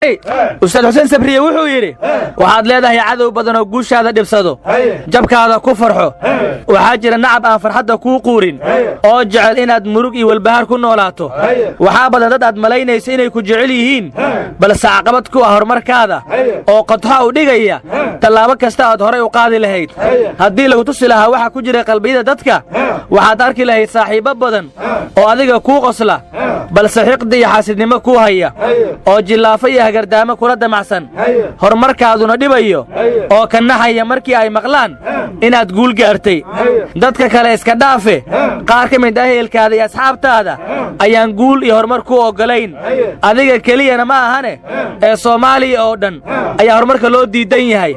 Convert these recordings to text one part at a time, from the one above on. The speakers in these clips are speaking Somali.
أستاذ حسين سبرية وحو يري waxaad leedahay cadow badan oo guushaada dhibsado jabkaada ku farxo waxa jira nacab aan farxadda ku quurin oo jecel inaad murug iyo walbahaar ku noolaato waxa badan dad aad malaynayso inay ku jecel yihiin balse caqabad ku ah horumarkaada oo qodxa u dhigaya talaabo kasta aad horay u qaadi lahayd haddii lagu tusi lahaa waxa ku jira qalbiyada dadka waxaad arki lahayd saaxiibo badan oo adiga ku qosla balse xiqdi iyo xaasidnimo ku haya oo jilaafa iyo hagardaamo kula damacsan horumarkaaduna dhibayo oo ka naxaya markii ay maqlaan inaad guul gaartay dadka kale iska dhaafe qaar ka mid ah ehelkaada iyo asxaabtaada ayaan guul iyo horumar ku ogolayn adiga keliyana ma ahane ee Soomaaliya oo dhan ayaa horumarka loo diidan yahay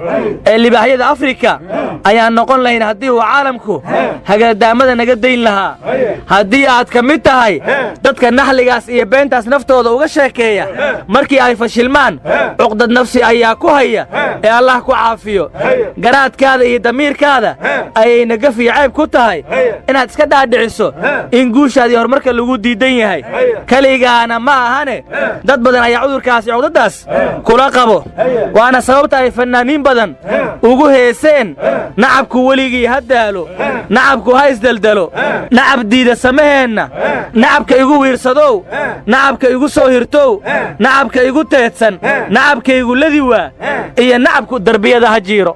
ee libaaxyada Afrika ayaan noqon lahayn haddii uu caalamku hagardaamada naga dayn lahaa haddii aad ka mid tahay dadka naxligaas iyo beentaas naftooda uga sheekeeya markii ay fashilmaan uqdad nafsi ayaa ku haya ee Allah ku caafiyo garaadkaada iyo damiirkaada ayay naga fiicayb ku tahay inaad iska dhaadhiciso in guushaadii horumarka lagu diidan yahay kaligaana ma ahane dad badan ayaa cudurkaas iyo cudadaas kula qabo waana sababta ay fanaaniin badan ugu heeseen nacabku weligii hadaalo nacabku ha isdaldalo nacab diida sameheena nacabka igu wiirsadow nacabka igu soo hirtow nacabka igu teedsan nacabka igu ladi waa iyo nacabku darbiyada ha jiiro